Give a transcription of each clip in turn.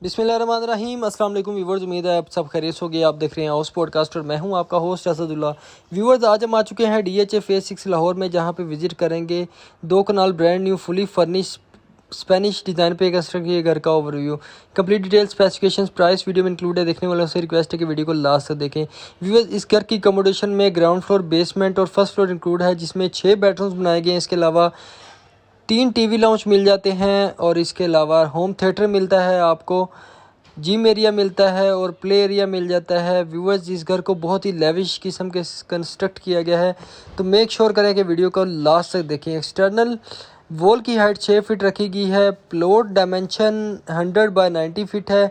बिस्मिल्लाहिर्रहमानिर्रहीम अस्सलाम वालेकुम व्यूवर्स, उम्मीद है आप सब खैरियत होगी। आप देख रहे हैं हाउस पॉडकास्ट और मैं हूं आपका होस्ट असदुल्ला। व्यूवर्स, आज हम आ चुके हैं DHA फेज 6 लाहौर में, जहां पे विजिट करेंगे 2 kanal brand new fully furnish Spanish design पे कंस्ट्रक्ट किए घर का overview. Complete detail specifications price video में इंक्लूड है। देखने वालों से रिक्वेस्ट है कि वीडियो को लास्ट तक देखें। व्यूअर्स, इस घर की अकोमोडेशन में ग्राउंड फ्लोर, बेसमेंट और फर्स्ट फ्लोर इंक्लूड है, जिसमें 6 बेडरूम्स बनाए गए हैं। इसके अलावा 3 टीवी लाउंज मिल जाते हैं और इसके अलावा होम थिएटर मिलता है, आपको जिम एरिया मिलता है और प्ले एरिया मिल जाता है। व्यूअर्स, इस घर को बहुत ही लेविश किस्म के कंस्ट्रक्ट किया गया है, तो मेक श्योर करें कि वीडियो को लास्ट तक देखें। एक्सटर्नल वॉल की हाइट 6 फीट रखी गई है। प्लॉट डायमेंशन 100 बाय 90 फीट है।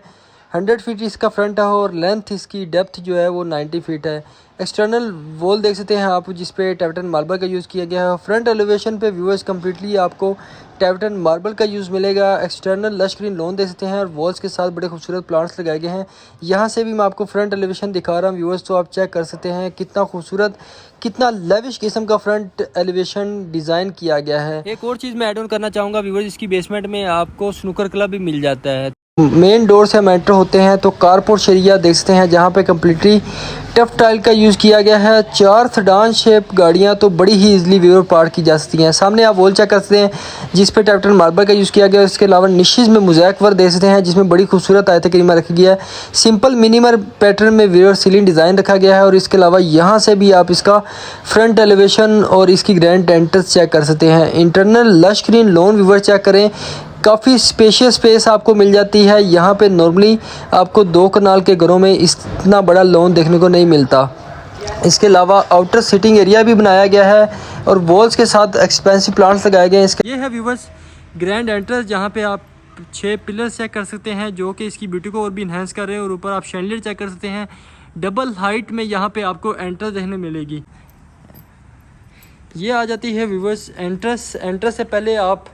100 फीट इसका फ्रंट है और लेंथ इसकी डेप्थ जो है वो 90 फीट है। एक्सटर्नल वॉल देख सकते हैं आप, जिस पे टैप्टन मार्बल का यूज़ किया गया है। फ्रंट एलिवेशन पे व्यूअर्स कम्प्लीटली आपको टैप्टन मार्बल का यूज़ मिलेगा। एक्सटर्नल लश ग्रीन लॉन देख सकते हैं और वॉल्स के साथ बड़े खूबसूरत प्लांट्स लगाए गए हैं। यहाँ से भी मैं आपको फ्रंट एलिवेशन दिखा रहा हूँ व्यूअर्स, तो आप चेक कर सकते हैं कितना खूबसूरत, कितना लेविश किस्म का फ्रंट एलिवेशन डिज़ाइन किया गया है। एक और चीज़ मैं ऐड ऑन करना चाहूँगा व्यूअर्स, इसकी बेसमेंट में आपको स्नूकर क्लब भी मिल जाता है। मेन डोर से हम एंटर होते हैं तो कारपोर्ट एरिया देख सकते हैं, जहाँ पे कम्प्लीटली टफ टाइल का यूज़ किया गया है। 4 सेडान शेप गाड़ियाँ तो बड़ी ही इजीली व्यूअर पार्क की जा सकती हैं। सामने आप वॉल चेक कर सकते हैं, जिस पे टैप्टन मार्बल का यूज़ किया गया है। इसके अलावा निशेज़ में मोज़ैक वर्क देख सकते हैं, जिसमें बड़ी खूबसूरत आयत करीमा रखी गया है। सिंपल मिनिमल पैटर्न में व्यूअर सीलिंग डिज़ाइन रखा गया है। और इसके अलावा यहाँ से भी आप इसका फ्रंट एलिवेशन और इसकी ग्रैंड एंट्रेंस चेक कर सकते हैं। Internal lush green lawn viewer check करें, काफ़ी स्पेशियस स्पेस आपको मिल जाती है। यहाँ पे नॉर्मली आपको 2 कनाल के घरों में इतना बड़ा लॉन देखने को नहीं मिलता। इसके अलावा आउटर सिटिंग एरिया भी बनाया गया है और वॉल्स के साथ एक्सपेंसिव प्लांट्स लगाए गए हैं। इसके ये है व्यूवर्स ग्रैंड एंट्रेंस, जहाँ पे आप 6 पिलर्स चेक कर सकते हैं, जो कि इसकी ब्यूटी को और भी इन्हेंस कर रहे हैं। और ऊपर आप शैंडलियर चेक कर सकते हैं। डबल हाइट में यहाँ पे आपको एंट्रेंस देखने मिलेगी। ये आ जाती है व्यूवर्स एंट्रेंस। एंट्रेंस से पहले आप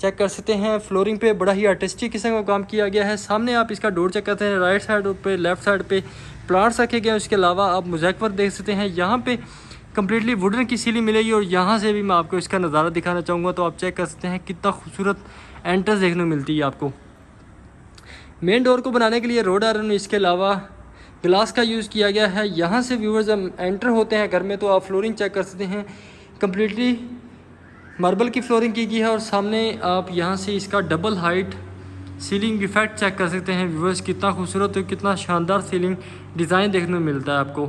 चेक कर सकते हैं फ्लोरिंग पे बड़ा ही आर्टिस्टिक किस्म का काम किया गया है। सामने आप इसका डोर चेक करते हैं, राइट साइड पे लेफ्ट साइड पे प्लांट्स रखे गए हैं। उसके अलावा आप मोज़ैक वर्क देख सकते हैं। यहाँ पे कम्प्लीटली वुडन की सीलिंग मिलेगी और यहाँ से भी मैं आपको इसका नज़ारा दिखाना चाहूँगा, तो आप चेक कर सकते हैं कितना खूबसूरत एंट्रेंस देखने को मिलती है आपको। मेन डोर को बनाने के लिए रोड आयरन, इसके अलावा ग्लास का यूज़ किया गया है। यहाँ से व्यूवर्स हम एंटर होते हैं घर में, तो आप फ्लोरिंग चेक कर सकते हैं, कम्प्लीटली मार्बल की फ्लोरिंग की गई है। और सामने आप यहाँ से इसका double height ceiling effect check कर सकते हैं व्यूवर्स, कितना खूबसूरत और कितना शानदार सीलिंग डिज़ाइन देखने को मिलता है आपको।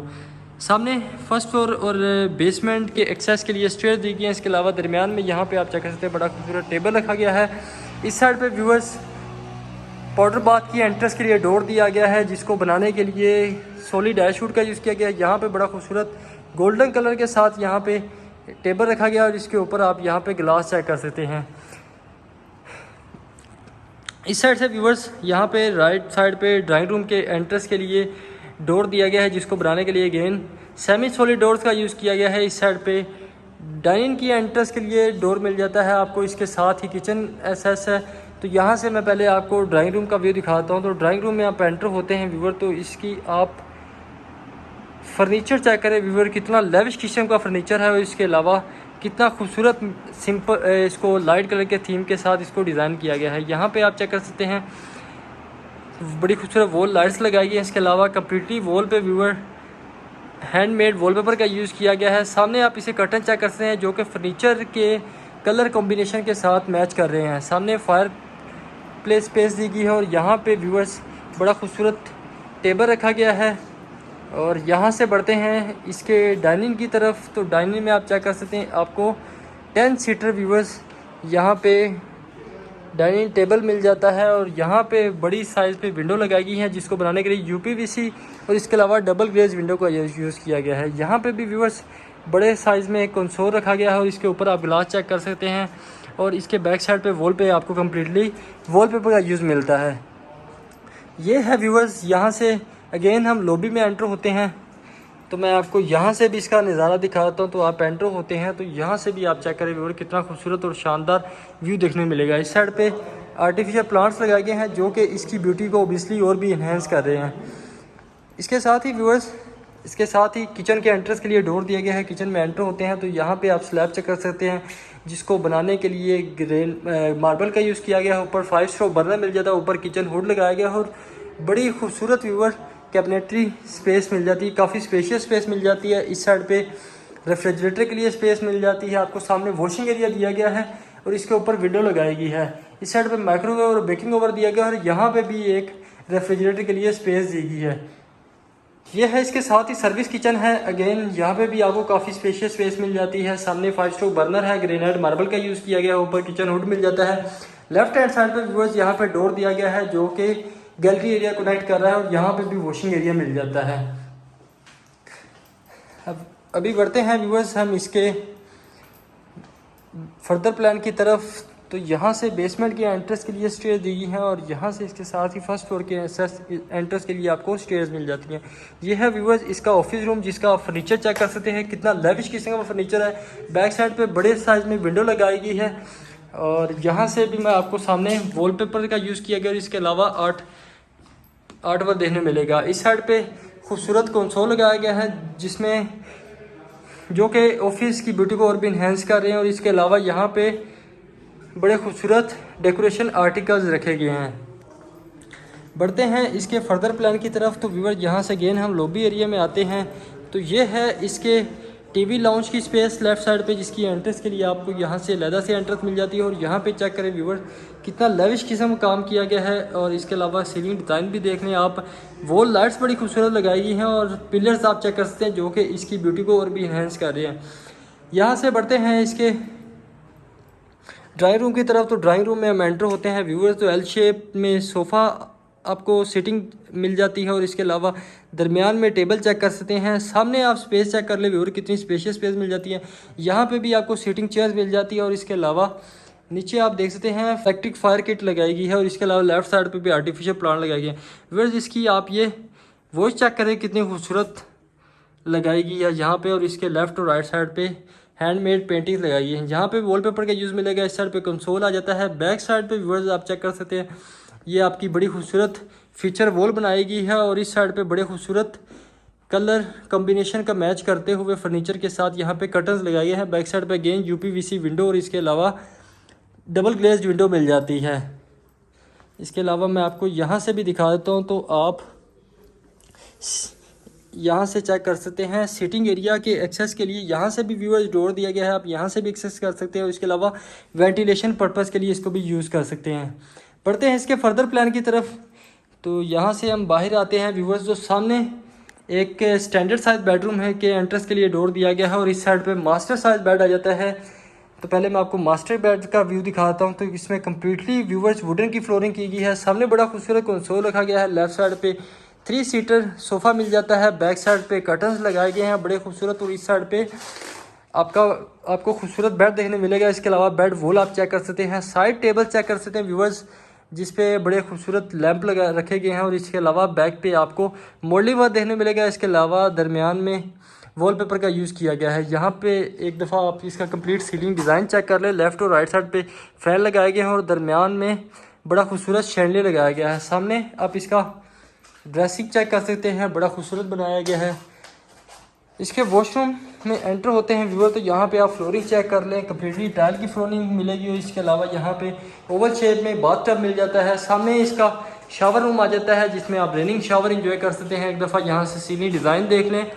सामने फर्स्ट फ्लोर और बेसमेंट के एक्सेस के लिए स्टेयर दी गई हैं। इसके अलावा दरमियान में यहाँ पे आप चेक कर सकते हैं बड़ा खूबसूरत टेबल रखा गया है। इस साइड पे व्यूवर्स पाउडर बाथ की एंट्रेंस के लिए डोर दिया गया है, जिसको बनाने के लिए सॉलिड ऐशवुड का यूज़ किया गया है। यहाँ पे बड़ा खूबसूरत गोल्डन कलर के साथ यहाँ पे टेबल रखा गया और इसके ऊपर आप यहाँ पे ग्लास चेक कर सकते हैं। इस साइड से व्यूवर्स यहाँ पे राइट साइड पे ड्राइंग रूम के एंट्रेंस के लिए डोर दिया गया है, जिसको बनाने के लिए अगेन सेमी सॉलिड डोर्स का यूज़ किया गया है। इस साइड पे डाइनिंग की एंट्रेंस के लिए डोर मिल जाता है आपको। इसके साथ ही किचन एसेस है। तो यहाँ से मैं पहले आपको ड्राइंग रूम का व्यू दिखाता हूँ। तो ड्राइंग रूम में आप एंटर होते हैं व्यूवर, तो इसकी आप फर्नीचर चेक करें व्यूवर, कितना लेविश किस्म का फर्नीचर है। और इसके अलावा कितना खूबसूरत सिंपल इसको लाइट कलर के थीम के साथ इसको डिज़ाइन किया गया है। यहाँ पे आप चेक कर सकते हैं बड़ी खूबसूरत वॉल लाइट्स लगाई गई हैं। इसके अलावा कम्प्लीटली वॉल पे व्यूवर हैंडमेड वॉलपेपर का यूज़ किया गया है। सामने आप इसे कर्टन चेक कर सकते हैं, जो कि फर्नीचर के कलर कॉम्बिनेशन के साथ मैच कर रहे हैं। सामने फायर प्लेस स्पेस दी गई है और यहाँ पे व्यूवर्स बड़ा खूबसूरत टेबल रखा गया है। और यहाँ से बढ़ते हैं इसके डाइनिंग की तरफ। तो डाइनिंग में आप चेक कर सकते हैं आपको 10 सीटर व्यूवर्स यहाँ पे डाइनिंग टेबल मिल जाता है। और यहाँ पे बड़ी साइज़ पे विंडो लगाई गई है, जिसको बनाने के लिए UPVC और इसके अलावा डबल ग्लेज विंडो का यूज़ किया गया है। यहाँ पे भी व्यूवर्स बड़े साइज़ में एक कंसोल रखा गया है और इसके ऊपर आप ग्लास चेक कर सकते हैं। और इसके बैक साइड पे वॉल पे आपको कम्प्लीटली वॉलपेपर का यूज़ मिलता है। ये है व्यूवर्स, यहाँ से अगेन हम लॉबी में एंटर होते हैं, तो मैं आपको यहाँ से भी इसका नज़ारा दिखाता हूँ। तो आप एंटर होते हैं तो यहाँ से भी आप चेक करें व्यूवर, कितना खूबसूरत और शानदार व्यू देखने मिलेगा। इस साइड पे आर्टिफिशियल प्लांट्स लगाए गए हैं, जो कि इसकी ब्यूटी को ओबियसली और भी इन्हेंस कर रहे हैं। इसके साथ ही व्यूवर्स, इसके साथ ही किचन के एंट्रेंस के लिए डोर दिया गया है। किचन में एंटर होते हैं तो यहाँ पे आप स्लैब चेक कर सकते हैं, जिसको बनाने के लिए मार्बल का यूज़ किया गया है। ऊपर 5 स्ट्रोक बर्नर मिल जाता है, ऊपर किचन हुड लगाया गया है और बड़ी खूबसूरत व्यूअर कैबिनेटरी स्पेस मिल जाती है, काफ़ी स्पेशियस स्पेस मिल जाती है। इस साइड पे रेफ्रिजरेटर के लिए स्पेस मिल जाती है आपको, सामने वॉशिंग एरिया दिया गया है और इसके ऊपर विंडो लगाई गई है। इस साइड पे माइक्रोवेव और बेकिंग ओवन दिया गया है और यहाँ पे भी एक रेफ्रिजरेटर के लिए स्पेस दी गई है। ये है इसके साथ ही सर्विस किचन है। अगेन यहाँ पे भी आपको काफ़ी स्पेशियस स्पेस मिल जाती है। सामने 5 स्ट्रोक बर्नर है, ग्रेनाइट मार्बल का यूज़ किया गया है, ऊपर किचन हुड मिल जाता है। लेफ्ट हैंड साइड पे व्यूअर्स यहाँ पे डोर दिया गया है जो कि गैलरी एरिया कनेक्ट कर रहा है और यहाँ पे भी वॉशिंग एरिया मिल जाता है। अब अभी बढ़ते हैं व्यूअर्स हम इसके फर्दर प्लान की तरफ। तो यहाँ से बेसमेंट के एंट्रेंस के लिए स्टेयर्स दी गई हैं और यहाँ से इसके साथ ही फर्स्ट फ्लोर के एंट्रेंस के लिए आपको स्टेयर्स मिल जाती हैं। ये है व्यूअर्स इसका ऑफिस रूम, जिसका आप फर्नीचर चेक कर सकते हैं कितना लेविश किस्म का फर्नीचर है। बैक साइड पे बड़े साइज में विंडो लगाई गई है और यहाँ से भी मैं आपको सामने वॉलपेपर का यूज़ किया गया और इसके अलावा आर्ट वर्क देखने मिलेगा। इस साइड पे खूबसूरत कंसोल लगाया गया है जिसमें जो कि ऑफिस की ब्यूटी को और भी इन्हेंस कर रहे हैं और इसके अलावा यहाँ पे बड़े खूबसूरत डेकोरेशन आर्टिकल्स रखे गए हैं। बढ़ते हैं इसके फर्दर प्लान की तरफ। तो व्यूअर यहाँ से अगेन हम लॉबी एरिया में आते हैं। तो ये है इसके टीवी लाउंज की स्पेस लेफ्ट साइड पे, जिसकी एंट्रेंस के लिए आपको यहाँ से अलग से एंट्रेंस मिल जाती है और यहाँ पे चेक करें व्यूअर कितना लेविश किस्म का काम किया गया है। और इसके अलावा सीलिंग डिज़ाइन भी देख लें आप, वॉल लाइट्स बड़ी खूबसूरत लगाई गई हैं और पिलर्स आप चेक कर सकते हैं जो कि इसकी ब्यूटी को और भी इन्हेंस कर रहे हैं। यहाँ से बढ़ते हैं इसके ड्राइंग रूम की तरफ। तो ड्राइंग रूम में हम एंटर होते हैं व्यूअर्स। तो एल शेप में सोफ़ा आपको सिटिंग मिल जाती है और इसके अलावा दरमियान में टेबल चेक कर सकते हैं। सामने आप स्पेस चेक कर ले व्यूअर कितनी स्पेशियस स्पेस मिल जाती है। यहाँ पे भी आपको सीटिंग चेयर्स मिल जाती है और इसके अलावा नीचे आप देख सकते हैं इलेक्ट्रिक फायर किट लगाई गई है और इसके अलावा लेफ्ट साइड पे भी आर्टिफिशियल प्लांट लगाए गए हैं। व्यूअर्स इसकी आप ये वॉइस चेक करें कितनी खूबसूरत लगाई गई है यहाँ पे और इसके लेफ्ट और राइट साइड पे हैंडमेड पेंटिंग लगाई है। यहाँ पे वॉलपेपर का यूज़ मिलेगा। इस साइड पे कंसोल आ जाता है। बैक साइड पे व्यूअर्स आप चेक कर सकते हैं ये आपकी बड़ी खूबसूरत फीचर वॉल बनाई गई है और इस साइड पे बड़े खूबसूरत कलर कॉम्बिनेशन का मैच करते हुए फर्नीचर के साथ यहाँ पे कर्टन्स लगाए हैं। बैक साइड पे अगेन यूपीवीसी विंडो और इसके अलावा डबल ग्लेज्ड विंडो मिल जाती है। इसके अलावा मैं आपको यहाँ से भी दिखा देता हूँ। तो आप यहाँ से चेक कर सकते हैं सीटिंग एरिया के एक्सेस के लिए यहाँ से भी व्यूअर्स डोर दिया गया है, आप यहाँ से भी एक्सेस कर सकते हैं। इसके अलावा वेंटिलेशन पर्पज़ के लिए इसको भी यूज़ कर सकते हैं। बढ़ते हैं इसके फर्दर प्लान की तरफ। तो यहाँ से हम बाहर आते हैं व्यूअर्स। जो सामने एक स्टैंडर्ड साइज बेडरूम है कि एंट्रेंस के लिए डोर दिया गया है और इस साइड पे मास्टर साइज बेड आ जाता है। तो पहले मैं आपको मास्टर बेड का व्यू दिखाता हूँ। तो इसमें कम्प्लीटली व्यूअर्स वुडन की फ्लोरिंग की गई है। सामने बड़ा खूबसूरत कंसोल रखा गया है। लेफ्ट साइड पे 3 सीटर सोफ़ा मिल जाता है। बैक साइड पे कर्टन्स लगाए गए हैं बड़े खूबसूरत और इस साइड पे आपको खूबसूरत बेड देखने मिलेगा। इसके अलावा बेड वॉल आप चेक कर सकते हैं। साइड टेबल चेक कर सकते हैं व्यूअर्स जिस पे बड़े खूबसूरत लैंप लगा रखे गए हैं और इसके अलावा बैक पे आपको मोल्डिंग वर्क देखने मिलेगा। इसके अलावा दरमियान में वॉलपेपर का यूज़ किया गया है। यहाँ पे एक दफ़ा आप इसका कंप्लीट सीलिंग डिज़ाइन चेक कर लें। लेफ़्ट और राइट साइड पे फैन लगाए गए हैं और दरमियान में बड़ा खूबसूरत शैंडलियर लगाया गया है। सामने आप इसका ड्रेसिंग चेक कर सकते हैं, बड़ा खूबसूरत बनाया गया है। इसके वॉशरूम में एंटर होते हैं व्यूअर। तो यहाँ पे आप फ्लोरिंग चेक कर लें, कम्प्लीटली टाइल की फ्लोरिंग मिलेगी। और इसके अलावा यहाँ पे ओवल शेप में बाथ टब मिल जाता है। सामने इसका शावर रूम आ जाता है जिसमें आप रेनिंग शावर इंजॉय कर सकते हैं। एक दफ़ा यहाँ से सीलिंग डिज़ाइन देख लें।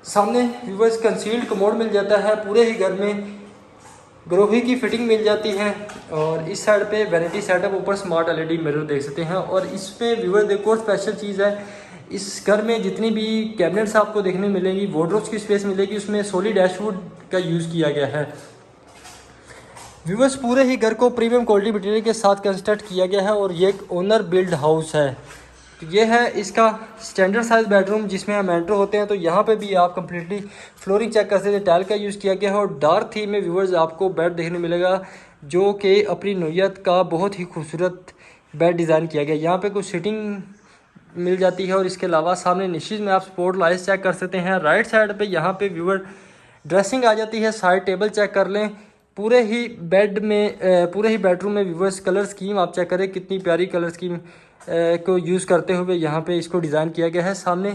सामने व्यूअर्स कंसील्ड कमोड मिल जाता है। पूरे ही घर में ग्रोही की फिटिंग मिल जाती है और इस साइड पे वैनिटी सेटअप, ऊपर स्मार्ट एलईडी मिरर देख सकते हैं। और इस पे व्यूअर एक और स्पेशल चीज़ है, इस घर में जितनी भी कैबिनेट्स आपको देखने मिलेंगी, वार्डरोब्स की स्पेस मिलेगी, उसमें सॉलिड डैशवुड का यूज़ किया गया है। व्यूअर्स पूरे ही घर को प्रीमियम क्वालिटी मटेरियल के साथ कंस्ट्रक्ट किया गया है और ये एक ओनर बिल्ड हाउस है। तो ये है इसका स्टैंडर्ड साइज बेडरूम जिसमें हम एंटर होते हैं। तो यहाँ पे भी आप कम्प्लीटली फ्लोरिंग चेक कर सकते हैं, टाइल का यूज़ किया गया है और डार्क थीम में व्यूअर्स आपको बेड देखने मिलेगा जो कि अपनी नोयत का बहुत ही खूबसूरत बेड डिज़ाइन किया गया है। यहाँ पे कुछ सीटिंग मिल जाती है और इसके अलावा सामने निशीज में आप स्पोर्ट लाइट्स चेक कर सकते हैं। राइट साइड पे यहाँ पे व्यूअर ड्रेसिंग आ जाती है। साइड टेबल चेक कर लें। पूरे ही बेडरूम में व्यूअर्स कलर स्कीम आप चेक करें, कितनी प्यारी कलर स्कीम को यूज़ करते हुए यहाँ पे इसको डिज़ाइन किया गया है। सामने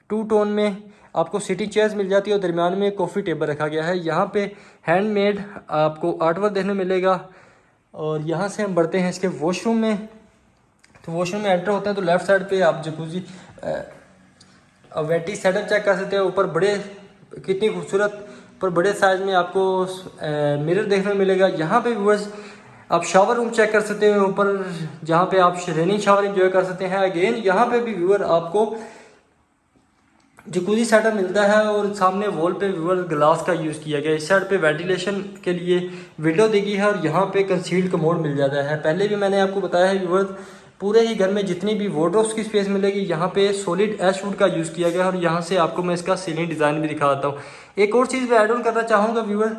2 टोन में आपको सिटिंग चेयर्स मिल जाती है और दरमियान में कॉफ़ी टेबल रखा गया है। यहाँ पे हैंडमेड आपको आर्टवर्क देखने मिलेगा। और यहाँ से हम बढ़ते हैं इसके वॉशरूम में। तो वॉशरूम में एंटर होते हैं तो लेफ़्ट साइड पे आप जकूज़ी वेटी सेटअप चेक कर सकते हैं। ऊपर बड़े कितनी खूबसूरत पर बड़े साइज़ में आपको मिरर देखने को मिलेगा। यहाँ पे व्यूअर्स आप शावर रूम चेक कर सकते हैं ऊपर, जहाँ पे आप रेनिंग शावर एंजॉय कर सकते हैं। अगेन यहाँ पे भी व्यूअर आपको जकूज़ी सेटअप मिलता है और सामने वॉल पे व्यूअर ग्लास का यूज़ किया गया है। इस साइड पे वेंटिलेशन के लिए विंडो दी है और यहाँ पे कंसील्ड कमोड मिल जाता है। पहले भी मैंने आपको बताया है व्यूअर, पूरे ही घर में जितनी भी वार्डरोब्स की स्पेस मिलेगी यहाँ पे सॉलिड एशवुड का यूज़ किया गया है। और यहाँ से आपको मैं इसका सीलिंग डिज़ाइन भी दिखाता हूँ। एक और चीज़ मैं ऐड ऑन करना चाहूँगा व्यूअर,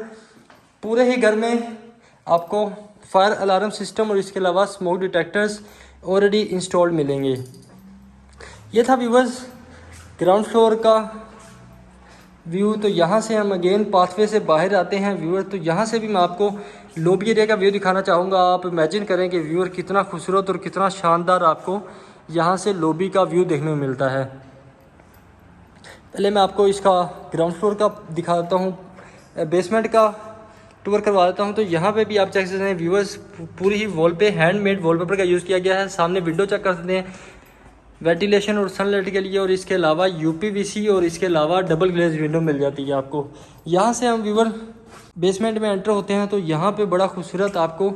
पूरे ही घर में आपको फायर अलार्म सिस्टम और इसके अलावा स्मोक डिटेक्टर्स ऑलरेडी इंस्टॉल्ड मिलेंगे। ये था व्यूअर्स ग्राउंड फ्लोर का व्यू। तो यहाँ से हम अगेन पाथवे से बाहर आते हैं व्यूअर। तो यहाँ से भी मैं आपको लॉबी एरिया का व्यू दिखाना चाहूँगा। आप इमेजिन करें कि व्यूअर कितना खूबसूरत और कितना शानदार आपको यहाँ से लॉबी का व्यू देखने को मिलता है। पहले मैं आपको इसका ग्राउंड फ्लोर का दिखाता हूँ, बेसमेंट का टूर करवा देता हूँ। तो यहाँ पे भी आप चेक कर सकते हैं व्यूअर्स, पूरी ही वॉल पे हैंडमेड वॉलपेपर का यूज़ किया गया है। सामने विंडो चेक कर सकते हैं वेंटिलेशन और सनलाइट के लिए, और इसके अलावा यूपीवीसी और इसके अलावा डबल ग्लेज विंडो मिल जाती है आपको। यहाँ से हम व्यूअर बेसमेंट में एंटर होते हैं तो यहाँ पे बड़ा खूबसूरत आपको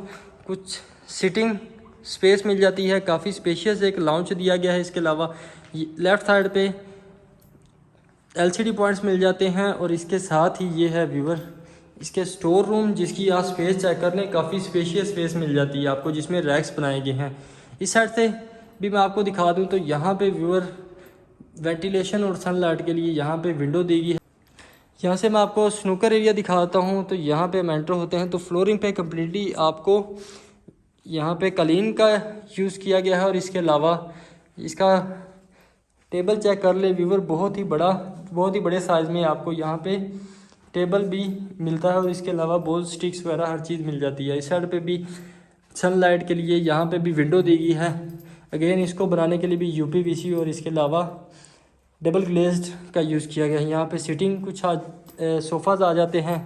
कुछ सिटिंग स्पेस मिल जाती है। काफ़ी स्पेशियस एक लाउंज दिया गया है। इसके अलावा लेफ़्ट साइड पे एलसीडी पॉइंट्स मिल जाते हैं और इसके साथ ही ये है व्यूअर इसके स्टोर रूम, जिसकी आप स्पेस चेक कर लें, काफ़ी स्पेशियस स्पेस मिल जाती है आपको, जिसमें रैक्स बनाए गए हैं। इस साइड से भी मैं आपको दिखा दूं तो यहाँ पे व्यूअर वेंटिलेशन और सनलाइट के लिए यहाँ पे विंडो दी गई है। यहाँ से मैं आपको स्नूकर एरिया दिखाता हूँ। तो यहाँ पे हम एंटर होते हैं तो फ्लोरिंग पे कम्प्लीटली आपको यहाँ पे कालीन का यूज़ किया गया है। और इसके अलावा इसका टेबल चेक कर ले व्यूअर, बहुत ही बड़े साइज़ में आपको यहाँ पे टेबल भी मिलता है। और इसके अलावा बॉल स्टिक्स वगैरह हर चीज़ मिल जाती है। इस साइड पे भी सनलाइट के लिए यहाँ पे भी विंडो दी गई है। अगेन इसको बनाने के लिए भी यूपीवीसी और इसके अलावा डबल ग्लेज्ड का यूज़ किया गया है। यहाँ पे सिटिंग कुछ सोफ़ाज आ जाते हैं।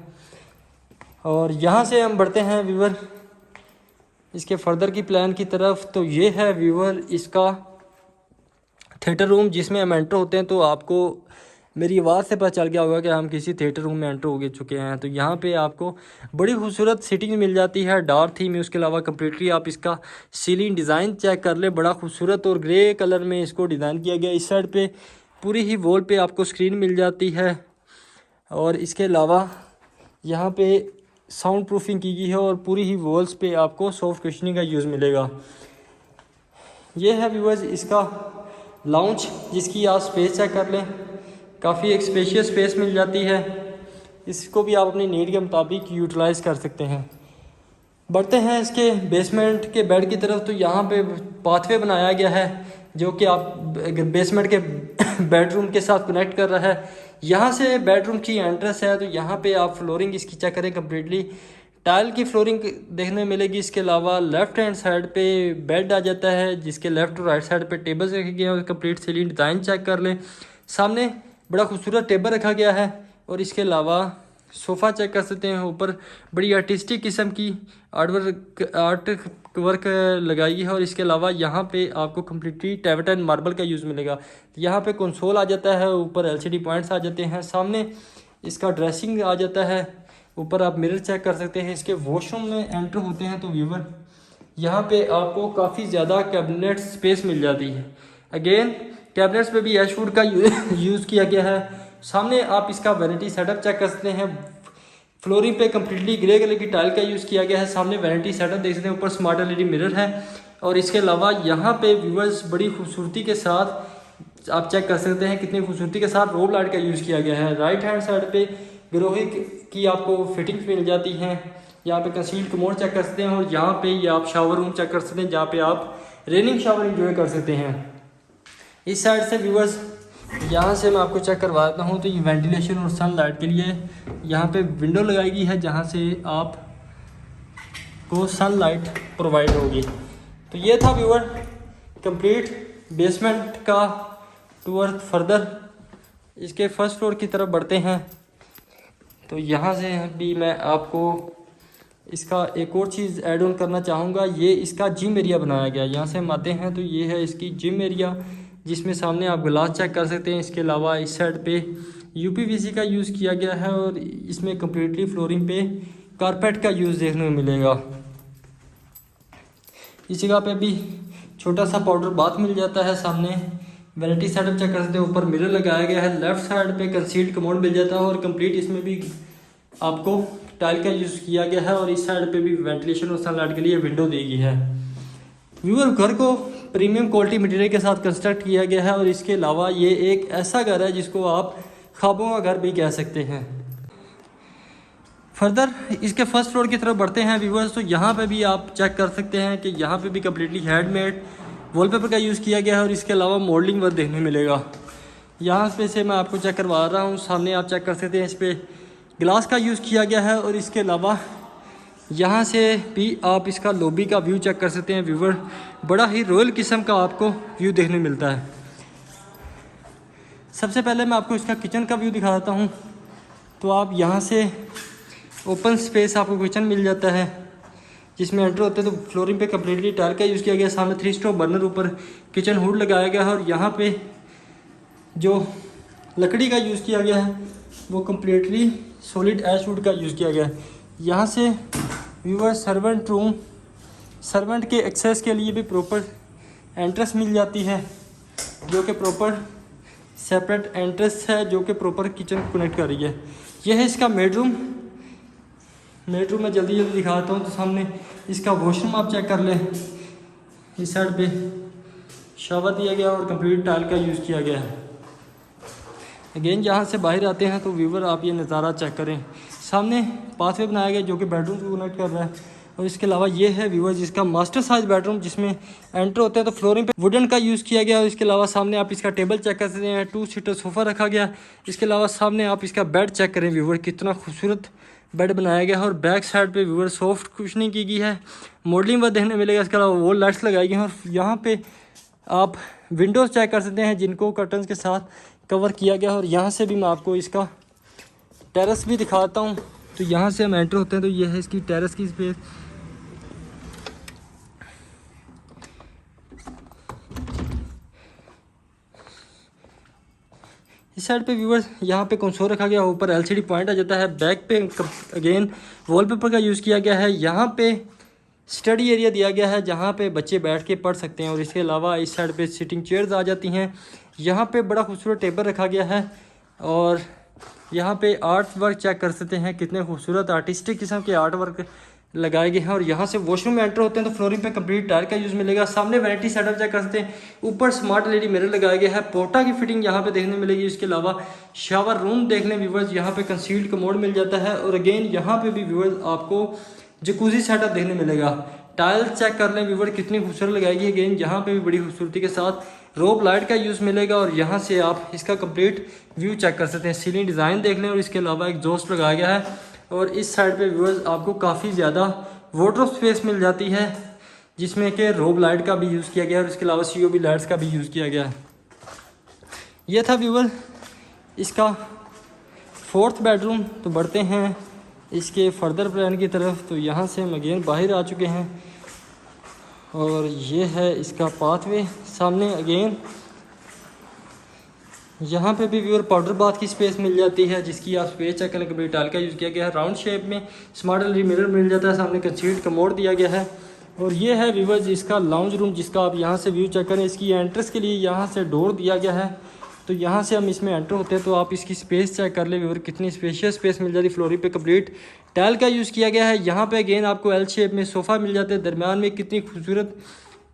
और यहाँ से हम बढ़ते हैं व्यूअर इसके फर्दर की प्लान की तरफ। तो ये है व्यूअर इसका थिएटर रूम, जिसमें हम एंटर होते हैं तो आपको मेरी आवाज़ से पता चल गया होगा कि हम किसी थिएटर रूम में एंटर हो चुके हैं। तो यहाँ पे आपको बड़ी खूबसूरत सीटिंग मिल जाती है डार्क थीम में। उसके अलावा कम्प्लीटली आप इसका सीलिंग डिज़ाइन चेक कर ले, बड़ा खूबसूरत और ग्रे कलर में इसको डिज़ाइन किया गया। इस साइड पे पूरी ही वॉल पे आपको स्क्रीन मिल जाती है। और इसके अलावा यहाँ पे साउंड प्रूफिंग की गई है और पूरी ही वॉल्स पे आपको सॉफ्ट कुशनिंग का यूज़ मिलेगा। ये है व्यूअर्स इसका लाउंज, जिसकी आप स्पेस चेक कर लें, काफ़ी एक स्पेशियस स्पेस मिल जाती है। इसको भी आप अपनी नीड के मुताबिक यूटिलाइज़ कर सकते हैं। बढ़ते हैं इसके बेसमेंट के बेड की तरफ। तो यहाँ पे पाथवे बनाया गया है जो कि आप बेसमेंट के बेडरूम के साथ कनेक्ट कर रहा है। यहाँ से बेडरूम की एंट्रेंस है। तो यहाँ पे आप फ्लोरिंग इसकी चेक करें, कम्प्लीटली टाइल की फ्लोरिंग देखने मिलेगी। इसके अलावा लेफ्ट हैंड साइड पे बेड आ जाता है, जिसके लेफ्ट और राइट साइड पे टेबल्स रखे गए हैं। और कंप्लीट सीलिंग डिज़ाइन चेक कर लें, सामने बड़ा खूबसूरत टेबल रखा गया है। और इसके अलावा सोफ़ा चेक कर सकते हैं, ऊपर बड़ी आर्टिस्टिक किस्म की आर्ट वर्क लगाई है। और इसके अलावा यहाँ पे आपको कम्प्लीटली टेवटन मार्बल का यूज़ मिलेगा। यहाँ पे कंसोल आ जाता है, ऊपर एलसीडी पॉइंट्स आ जाते हैं, सामने इसका ड्रेसिंग आ जाता है, ऊपर आप मिरर चेक कर सकते हैं। इसके वॉशरूम में एंटर होते हैं तो व्यूवर यहाँ पे आपको काफ़ी ज़्यादा कैबिनेट स्पेस मिल जाती है। अगेन कैबिनेट्स पे भी एशवुड का यूज़ किया गया है। सामने आप इसका वैनिटी सेटअप चेक कर सकते हैं। फ्लोरिंग पे कम्प्लीटली ग्रे कलर की टाइल का यूज़ किया गया है। सामने वैनिटी सेटअप देख सकते हैं, ऊपर स्मार्ट एलईडी मिरर है। और इसके अलावा यहाँ पे व्यूअर्स बड़ी खूबसूरती के साथ आप चेक कर सकते हैं कितनी खूबसूरती के साथ रोब लाइट का यूज़ किया गया है। राइट हैंड साइड पे ग्रोही की आपको फिटिंग्स मिल जाती हैं। यहाँ पे कंसील्ड कमोड चेक कर सकते हैं। और यहाँ पे ये आप शावर रूम चेक कर सकते हैं, जहाँ पे आप रेनिंग शावर इंजॉय कर सकते हैं। इस साइड से व्यूअर्स यहाँ से मैं आपको चेक करवा देता हूँ। तो ये वेंटिलेशन और सनलाइट के लिए यहाँ पे विंडो लगाई गई है, जहाँ से आप को सनलाइट प्रोवाइड होगी। तो ये था व्यूअर कंप्लीट बेसमेंट का टूर। फर्दर इसके फर्स्ट फ्लोर की तरफ बढ़ते हैं। तो यहाँ से भी मैं आपको इसका एक और चीज़ ऐड ऑन करना चाहूँगा। ये इसका जिम एरिया बनाया गया है। यहाँ से हम आते हैं तो ये है इसकी जिम एरिया, जिसमें सामने आप ग्लास चेक कर सकते हैं। इसके अलावा इस साइड पे यूपीवीसी का यूज़ किया गया है और इसमें कम्प्लीटली फ्लोरिंग पे कारपेट का यूज़ देखने को मिलेगा। इस जगह पे भी छोटा सा पाउडर बाथ मिल जाता है। सामने वैनिटी सेटअप चेक कर सकते हैं, ऊपर मिरर लगाया गया है। लेफ्ट साइड पे कंसील्ड कमोड मिल जाता है और कंप्लीट इसमें भी आपको टाइल का यूज़ किया गया है और इस साइड पे भी वेंटिलेशन और सनलाइट के लिए विंडो दी गई है। व्यूअर, घर को प्रीमियम क्वालिटी मटेरियल के साथ कंस्ट्रक्ट किया गया है और इसके अलावा ये एक ऐसा घर है जिसको आप ख्वाबों का घर भी कह सकते हैं। फर्दर इसके फर्स्ट फ्लोर की तरफ बढ़ते हैं व्यूअर्स। तो यहाँ पे भी आप चेक कर सकते हैं कि यहाँ पे भी कम्प्लीटली हैंडमेड वॉलपेपर का यूज़ किया गया है और इसके अलावा मॉडलिंग वर्क देखने मिलेगा। यहाँ पे से मैं आपको चेक करवा रहा हूँ। सामने आप चेक कर सकते हैं, इस पर ग्लास का यूज़ किया गया है और इसके अलावा यहाँ से भी आप इसका लॉबी का व्यू चेक कर सकते हैं व्यूअर। बड़ा ही रॉयल किस्म का आपको व्यू देखने मिलता है। सबसे पहले मैं आपको इसका किचन का व्यू दिखा देता हूँ। तो आप यहाँ से ओपन स्पेस आपको किचन मिल जाता है, जिसमें एंटर होते हैं तो फ्लोरिंग पे कम्प्लीटली टाइल का यूज़ किया गया है। सामने 3 स्टोव बर्नर, ऊपर किचन हुड लगाया गया है और यहाँ पे जो लकड़ी का यूज़ किया गया है वो कम्प्लीटली सॉलिड ऐश वुड का यूज़ किया गया है। यहाँ से व्यूअर सर्वेंट रूम, सर्वेंट के एक्सेस के लिए भी प्रॉपर एंट्रेंस मिल जाती है, जो कि प्रॉपर सेपरेट एंट्रेंस है जो कि प्रॉपर किचन को कनेक्ट कर रही है। यह है इसका बेडरूम मैं जल्दी दिखाता हूँ। तो सामने इसका वॉशरूम आप चेक कर लें। इस साइड पे शावर दिया गया और कंप्लीट टाइल का यूज़ किया गया है। अगेन यहाँ से बाहर आते हैं तो व्यूवर आप ये नज़ारा चेक करें। सामने पाथवे बनाया गया जो कि बेडरूम को कनेक्ट कर रहा है और इसके अलावा ये है व्यूवर जिसका मास्टर साइज बेडरूम, जिसमें एंटर होते हैं तो फ्लोरिंग पे वुडन का यूज़ किया गया और इसके अलावा सामने आप इसका टेबल चेक कर सकते हैं। 2 सीटर सोफ़ा रखा गया। इसके अलावा सामने आप इसका बेड चेक करें व्यूवर, कितना खूबसूरत बेड बनाया गया है और बैक साइड पे व्यूअर सॉफ्ट कुशनिंग की गई है। मॉडलिंग वर्क देखने मिलेगा। इसके अलावा वॉल लाइट्स लगाई गई हैं और यहाँ पे आप विंडोज़ चेक कर सकते हैं जिनको कर्टन्स के साथ कवर किया गया है। और यहाँ से भी मैं आपको इसका टेरेस भी दिखाता हूँ। तो यहाँ से हम एंटर होते हैं तो ये है इसकी टेरेस की स्पेस। इस साइड पे व्यूअर्स यहाँ पे कंसोल रखा गया, ऊपर एलसीडी पॉइंट आ जाता है। बैक पे अगेन वॉलपेपर का यूज़ किया गया है। यहाँ पे स्टडी एरिया दिया गया है जहाँ पे बच्चे बैठ के पढ़ सकते हैं और इसके अलावा इस साइड पे सिटिंग चेयर्स आ जाती हैं। यहाँ पे बड़ा खूबसूरत टेबल रखा गया है और यहाँ पे आर्ट वर्क चेक कर सकते हैं, कितने खूबसूरत आर्टिस्टिक किस्म के आर्ट वर्क लगाए गए हैं। और यहाँ से वॉशरूम में एंटर होते हैं तो फ्लोरिंग पे कंप्लीट टाइल का यूज़ मिलेगा। सामने वैनिटी सेटअप चेक कर सकते हैं, ऊपर स्मार्ट एलईडी मिरर लगाया गया है। पोटा की फिटिंग यहाँ पे देखने मिलेगी। इसके अलावा शावर रूम देखने व्यूवर्स यहाँ पे कंसील्ड कमोड मिल जाता है और अगेन यहाँ पे भी व्यूवर्स आपको जकूजी सेटअप देखने मिलेगा। टाइल चेक कर लें व्यूवर, कितनी खूबसूरत लगाई गई। अगेन यहाँ पे भी बड़ी खूबसूरती के साथ रोप लाइट का यूज़ मिलेगा और यहाँ से आप इसका कंप्लीट व्यू चेक कर सकते हैं। सीलिंग डिज़ाइन देख लें और इसके अलावा एग्जॉस्ट लगाया गया है और इस साइड पे व्यूअर्स आपको काफ़ी ज़्यादा वार्डरोब स्पेस मिल जाती है, जिसमें कि रोब लाइट का भी यूज़ किया गया है और इसके अलावा सीओबी लाइट्स का भी यूज़ किया गया है। ये था व्यूअर इसका 4th बेडरूम। तो बढ़ते हैं इसके फर्दर प्लान की तरफ। तो यहाँ से हम अगेन बाहर आ चुके हैं और ये है इसका पाथवे। सामने अगेन यहाँ पे भी व्यूअर पाउडर बाथ की स्पेस मिल जाती है, जिसकी आप स्पेस चेक करें। कभी टाइल का यूज़ किया गया है। राउंड शेप में स्मार्ट एलईडी मिरर मिल जाता है। सामने कंसील्ड कमोड दिया गया है और ये है व्यूअर्स इसका लाउंज रूम, जिसका आप यहाँ से व्यू चेक करें। इसकी एंट्रेंस के लिए यहाँ से डोर दिया गया है। तो यहाँ से हम इसमें एंटर होते हैं तो आप इसकी स्पेस चेक कर ले व्यूअर, कितनी स्पेशियस स्पेस मिल जाती है। फ्लोरिंग पे कंप्लीट टाइल का यूज़ किया गया है। यहाँ पे अगेन आपको एल शेप में सोफ़ा मिल जाते हैं। दरम्यान में कितनी खूबसूरत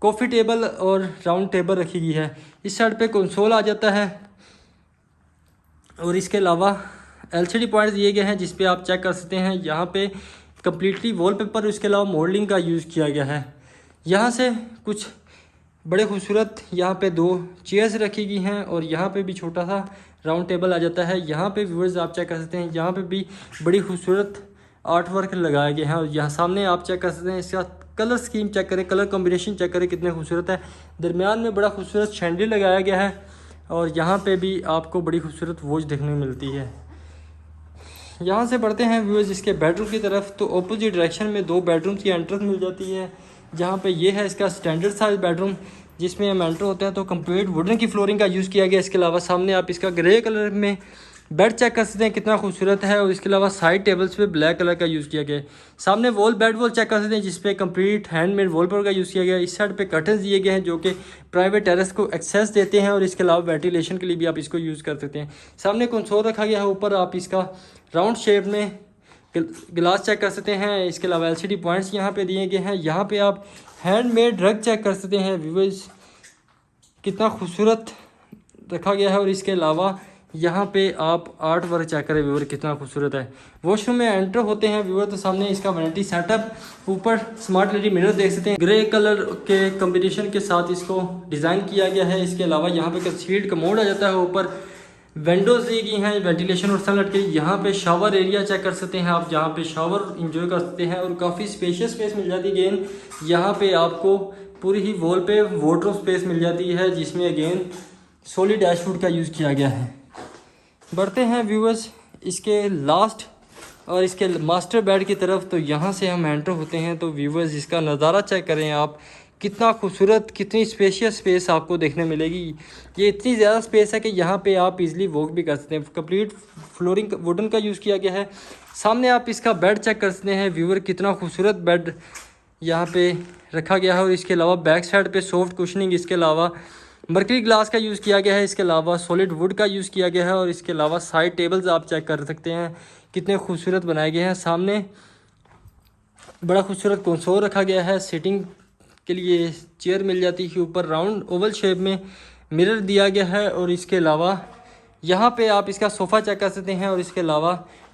कॉफ़ी टेबल और राउंड टेबल रखी गई है। इस साइड पे कंसोल आ जाता है और इसके अलावा एलसीडी पॉइंट्स दिए गए हैं जिस पे आप चेक कर सकते हैं। यहाँ पे कम्प्लीटली वॉलपेपर, इसके अलावा मॉडलिंग का यूज़ किया गया है। यहाँ से कुछ बड़े खूबसूरत यहाँ पे 2 चेयर्स रखी गई हैं और यहाँ पे भी छोटा सा राउंड टेबल आ जाता है। यहाँ पे व्यूअर्स आप चेक कर सकते हैं, यहाँ पे भी बड़ी खूबसूरत आर्ट वर्क लगाए गए हैं और यहाँ सामने आप चेक कर सकते हैं। इसका कलर स्कीम चेक करें, कलर कॉम्बिनेशन चेक करें, कितने खूबसूरत है। दरमियान में बड़ा खूबसूरत शैंडल लगाया गया है और यहाँ पे भी आपको बड़ी खूबसूरत वॉच देखने को मिलती है। यहाँ से बढ़ते हैं व्यूअर्स इसके बेडरूम की तरफ, तो ऑपोजिट डायरेक्शन में 2 बेडरूम की एंट्रेंस मिल जाती है। जहाँ पे ये है इसका स्टैंडर्ड साइज बेडरूम जिसमें हम एंटर होते हैं तो कंप्लीट वुडन की फ्लोरिंग का यूज़ किया गया। इसके अलावा सामने आप इसका ग्रे कलर में बेड चेक कर सकते हैं कितना खूबसूरत है, और इसके अलावा साइड टेबल्स पे ब्लैक कलर का यूज़ किया गया है। सामने वॉल बेड वॉल चेक कर सकते हैं जिसपे कंप्लीट हैंडमेड वॉलपेपर का यूज़ किया गया है। इस साइड पे कर्टन्स दिए गए हैं जो कि प्राइवेट टेरेस को एक्सेस देते हैं, और इसके अलावा वेंटिलेशन के लिए भी आप इसको यूज़ कर सकते हैं। सामने कंसोल रखा गया है, ऊपर आप इसका राउंड शेप में गिलास चेक कर सकते हैं। इसके अलावा LCD पॉइंट्स यहाँ पे दिए गए हैं। यहाँ पे आप हैंडमेड रग चेक कर सकते हैं व्यूअर्स, कितना खूबसूरत रखा गया है। और इसके अलावा यहाँ पे आप आर्ट वर्क चेक करें व्यूअर, कितना खूबसूरत है। वॉशरूम में एंटर होते हैं व्यूअर तो सामने इसका वैनिटी सेटअप, ऊपर स्मार्ट LED मिरर देख सकते हैं। ग्रे कलर के कॉम्बिनेशन के साथ इसको डिज़ाइन किया गया है। इसके अलावा यहाँ पे कंसील्ड कमोड आ जाता है, ऊपर विंडोज़ दी गई हैं वेंटिलेशन और सनलाइट के। यहाँ पे शावर एरिया चेक कर सकते हैं आप, जहाँ पे शावर इंजॉय कर सकते हैं, और काफ़ी स्पेशियस स्पेस मिल जाती है। अगेन यहाँ पे आपको पूरी ही वॉल पे वार्डरोब स्पेस मिल जाती है जिसमें अगेन सॉलिड डैशवुड का यूज़ किया गया है। बढ़ते हैं व्यूअर्स इसके लास्ट और इसके मास्टर बेड की तरफ, तो यहाँ से हम एंटर होते हैं तो व्यूअर्स इसका नज़ारा चेक करें आप, कितना खूबसूरत, कितनी स्पेशियस स्पेस आपको देखने मिलेगी। ये इतनी ज़्यादा स्पेस है कि यहाँ पे आप इजीली वॉक भी कर सकते हैं। कंप्लीट फ्लोरिंग वुडन का यूज़ किया गया है। सामने आप इसका बेड चेक कर सकते हैं व्यूअर, कितना खूबसूरत बेड यहाँ पे रखा गया है। और इसके अलावा बैक साइड पे सॉफ्ट कुशनिंग, इसके अलावा मर्करी ग्लास का यूज़ किया गया है। इसके अलावा सॉलिड वुड का यूज़ किया गया है। और इसके अलावा साइड टेबल्स आप चेक कर सकते हैं कितने खूबसूरत बनाए गए हैं। सामने बड़ा खूबसूरत कंसोल रखा गया है, सिटिंग के लिए चेयर मिल जाती है। ऊपर राउंड ओवल शेप में मिरर दिया गया है। और इसके अलावा यहाँ पे आप इसका सोफ़ा चेक कर सकते हैं, और इसके अलावा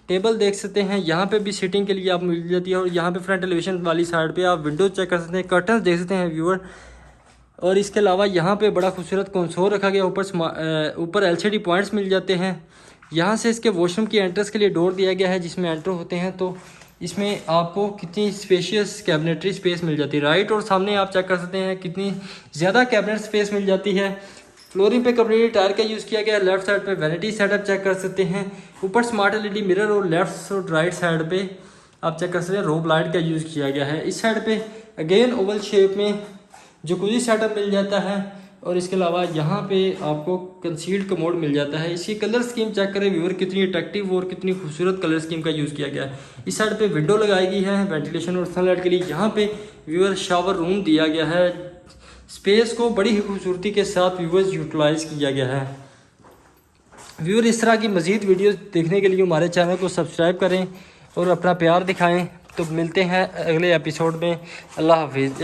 टेबल देख सकते हैं। यहाँ पे भी सिटिंग के लिए आप मिल जाती है। और यहाँ पे फ्रंट एलिवेशन वाली साइड पे आप विंडोज चेक कर सकते हैं, कर्टन्स देख सकते हैं व्यूअर। और इसके अलावा यहाँ पे बड़ा खूबसूरत कंसोल रखा गया, ऊपर LCD पॉइंट्स मिल जाते हैं। यहाँ से इसके वॉशरूम की एंट्रेंस के लिए डोर दिया गया है जिसमें एंटर होते हैं तो इसमें आपको कितनी स्पेशियस कैबिनेटरी स्पेस मिल जाती है। राइट और सामने आप चेक कर सकते हैं कितनी ज़्यादा कैबिनेट स्पेस मिल जाती है। फ्लोरिंग पे कंप्लीट टायर का यूज़ किया गया है। लेफ्ट साइड पे वैनिटी सेटअप चेक कर सकते हैं। ऊपर स्मार्ट LED मिरर, और लेफ्ट और राइट साइड पे आप चेक कर सकते हैं रोब लाइट का यूज़ किया गया है। इस साइड पे अगेन ओवल शेप में जकूज़ी सेटअप मिल जाता है। और इसके अलावा यहाँ पे आपको कंसील्ड कमोड मिल जाता है। इसकी कलर स्कीम चेक करें व्यूअर, कितनी अट्रैक्टिव और कितनी खूबसूरत कलर स्कीम का यूज़ किया गया है। इस साइड पे विंडो लगाई गई है वेंटिलेशन और सनलाइट के लिए। यहाँ पे व्यूअर शावर रूम दिया गया है। स्पेस को बड़ी ही खूबसूरती के साथ व्यूअर्स यूटिलाइज़ किया गया है। व्यूअर इस तरह की मज़ीद वीडियोज़ देखने के लिए हमारे चैनल को सब्सक्राइब करें और अपना प्यार दिखाएँ। तो मिलते हैं अगले एपिसोड में। अल्लाह हाफिज़।